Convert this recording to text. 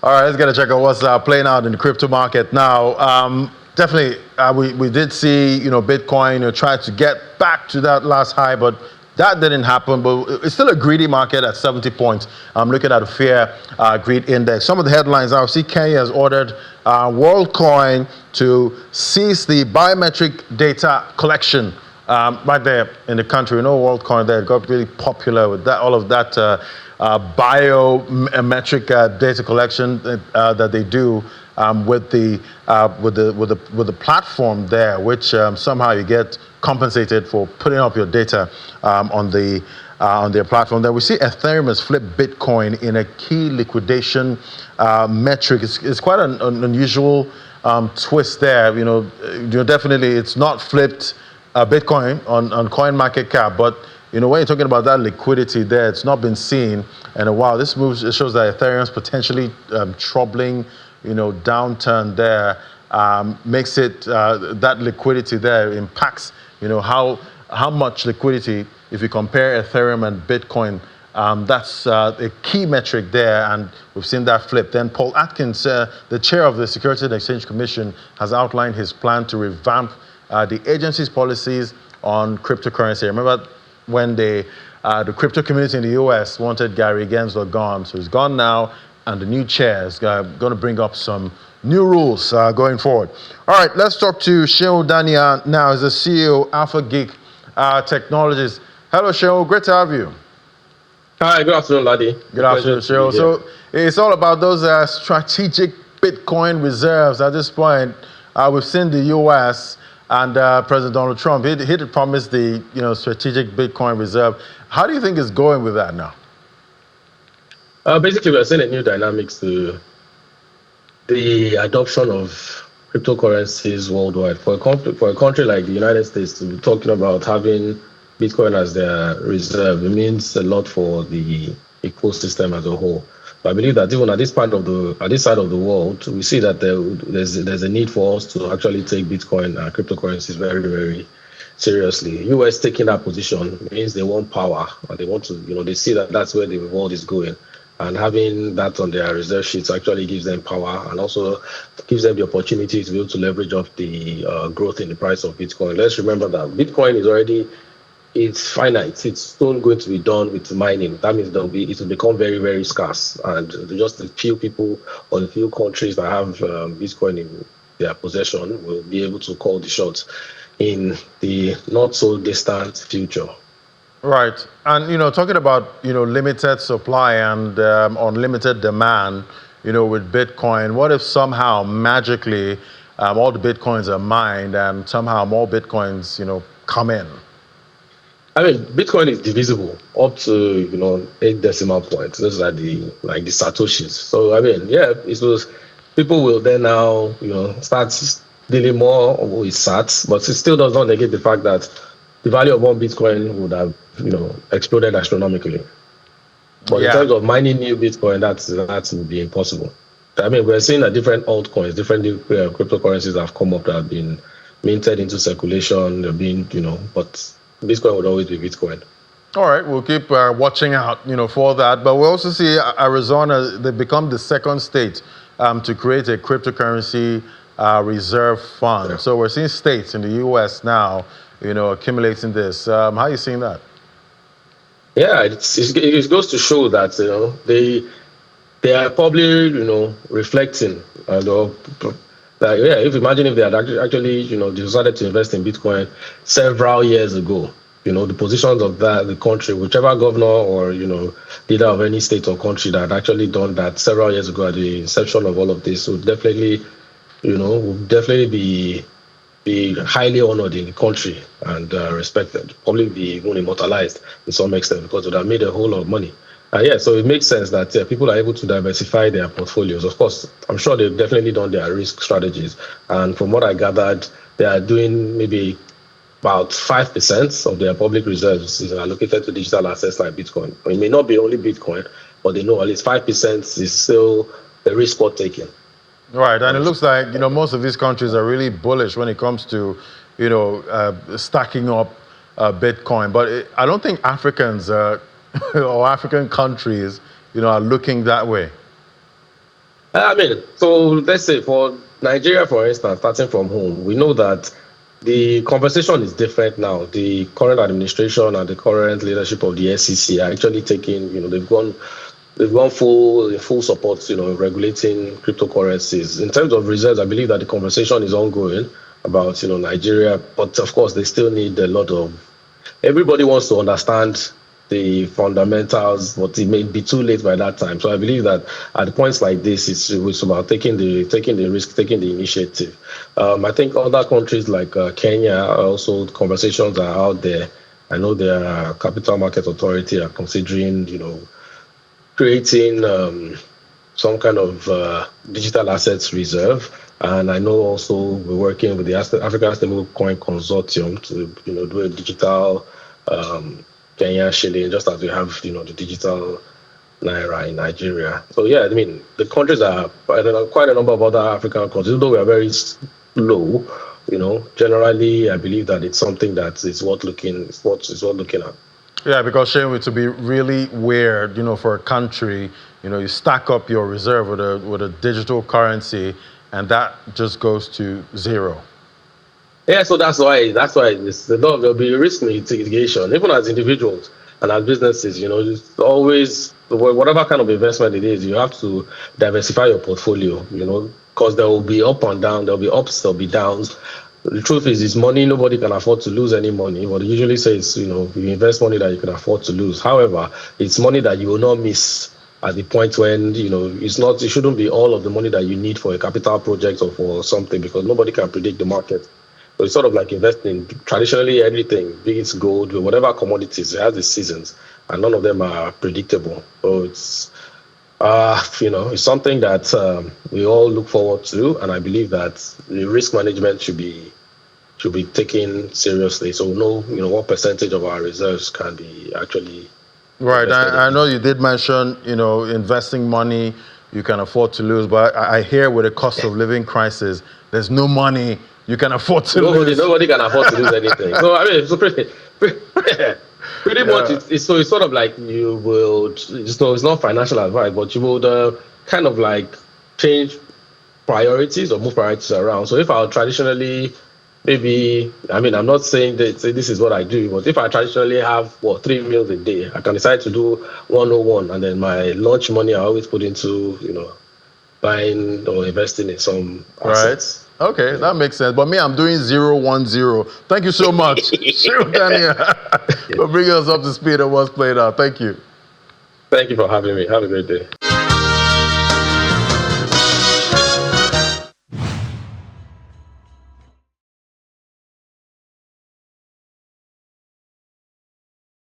All right, let's get a check on what's playing out in the crypto market now. Definitely, we did see Bitcoin try to get back to that last high, but that didn't happen. But it's still a greedy market at 70 points. I'm looking at a fair greed index. Some of the headlines now: see, Kenya has ordered WorldCoin to cease the biometric data collection right there in the country. WorldCoin there got really popular with that, all of that biometric data collection that they do with the platform there, which somehow you get compensated for putting up your data on their platform. Then we see Ethereum has flipped Bitcoin in a key liquidation metric. It's quite an unusual twist there. Definitely it's not flipped Bitcoin on CoinMarketCap, but when you're talking about that liquidity there, it's not been seen in a while. This move shows that Ethereum's potentially troubling, downturn there makes it that liquidity there impacts, how much liquidity. If you compare Ethereum and Bitcoin, that's a key metric there, and we've seen that flip. Then Paul Atkins, the chair of the Securities and Exchange Commission, has outlined his plan to revamp the agency's policies on cryptocurrency. Remember when the crypto community in the US wanted Gary Gensler gone, so he's gone now, and the new chair is going to bring up some new rules going forward. All right, let's talk to Sheol Dania now. He's the CEO, Alpha Geek Technologies. Hello, Sheol. Great to have you. Hi, good afternoon, Laddie. Good afternoon, Sheol. So it's all about those strategic Bitcoin reserves. At this point, we've seen the US and President Donald Trump, he did promise the strategic Bitcoin reserve. How do you think it's going with that now? Basically, we're seeing a new dynamics to the adoption of cryptocurrencies worldwide. For a country like the United States to be talking about having Bitcoin as their reserve, it means a lot for the ecosystem as a whole. But I believe that even at this side of the world, we see that there's a need for us to actually take Bitcoin and cryptocurrencies very, very seriously. US taking that position means they want power, and they want to, they see that that's where the world is going. And having that on their reserve sheets actually gives them power, and also gives them the opportunity to be able to leverage off the growth in the price of Bitcoin. Let's remember that Bitcoin is already, it's finite. It's still going to be done with mining. That means it will become very, very scarce. And just a few people or a few countries that have Bitcoin in their possession will be able to call the shots in the not so distant future. Right. And, talking about, limited supply and unlimited demand, with Bitcoin, what if somehow magically all the Bitcoins are mined and somehow more Bitcoins, come in? I mean, Bitcoin is divisible up to 8 decimal points. Those are the Satoshis. So I mean, people will then now start dealing more with sats, but it still does not negate the fact that the value of one Bitcoin would have exploded astronomically. But in terms of mining new Bitcoin, that would be impossible. I mean, we're seeing that different altcoins, different cryptocurrencies have come up that have been minted into circulation. They're being, but Bitcoin would always be Bitcoin. All right, we'll keep watching out, for that. But we also see Arizona, they become the second state to create a cryptocurrency reserve fund. Yeah. So we're seeing states in the U.S. now, accumulating this. How are you seeing that? Yeah, it goes to show that they are probably reflecting if imagine if they had actually decided to invest in Bitcoin several years ago, the positions of the country, whichever governor or leader of any state or country that had actually done that several years ago at the inception of all of this would definitely be highly honored in the country and respected, probably be even immortalized to some extent, because it would have made a whole lot of money. So it makes sense that people are able to diversify their portfolios. Of course, I'm sure they've definitely done their risk strategies. And from what I gathered, they are doing maybe about 5% of their public reserves is allocated to digital assets like Bitcoin. It may not be only Bitcoin, but they know at least 5% is still the risk worth taking. Right, and it looks like most of these countries are really bullish when it comes to stacking up Bitcoin. But I don't think Africans or African countries are looking that way. I mean, so let's say for Nigeria, for instance, starting from home, we know that the conversation is different now. The current administration and the current leadership of the SEC are actually taking, they've gone full support, regulating cryptocurrencies. In terms of reserves, I believe that the conversation is ongoing about, Nigeria, but of course they still need a lot of. Everybody wants to understand the fundamentals, but it may be too late by that time. So I believe that at points like this, it's about taking the risk, taking the initiative. I think other countries like Kenya, also conversations are out there. I know their capital market authority are considering, creating some kind of digital assets reserve. And I know also we're working with the African Stablecoin Consortium to, do a digital Kenya shilling, just as we have, the digital naira in Nigeria. So yeah, I mean, the countries are quite a number of other African countries, though we are very low. Generally, I believe that it's something that is worth looking at. Yeah, because Shane, to be really weird, for a country, you stack up your reserve with a digital currency, and that just goes to zero. Yeah, so that's why there'll be risk mitigation, even as individuals and as businesses. It's always whatever kind of investment it is, you have to diversify your portfolio. Because there will be up and down, there'll be ups, there'll be downs. The truth is, it's money. Nobody can afford to lose any money. But they usually say it's, you invest money that you can afford to lose. However, it's money that you will not miss at the point when, it shouldn't be all of the money that you need for a capital project or for something, because nobody can predict the market. So it's sort of like investing. Traditionally, everything, be it gold, whatever commodities, it has the seasons, and none of them are predictable. So it's, it's something that we all look forward to, and I believe that the risk management should be taken seriously. So know, what percentage of our reserves can be actually. Right. I know you did mention, investing money you can afford to lose, but I hear with the cost of living crisis, there's no money you can afford to lose. Nobody can afford to lose anything. So I mean, pretty much, it's sort of like you would. It's not financial advice, but you would kind of like change priorities or move priorities around. So if I traditionally, maybe, I mean, I'm not saying that this is what I do, but if I traditionally have 3 meals a day, I can decide to do 101, and then my lunch money I always put into buying or investing in some assets. Right. Okay, that makes sense. But me, I'm doing 010. Thank you so much, Daniel, for bringing us up to speed on what's played out. Thank you. Thank you for having me. Have a great day.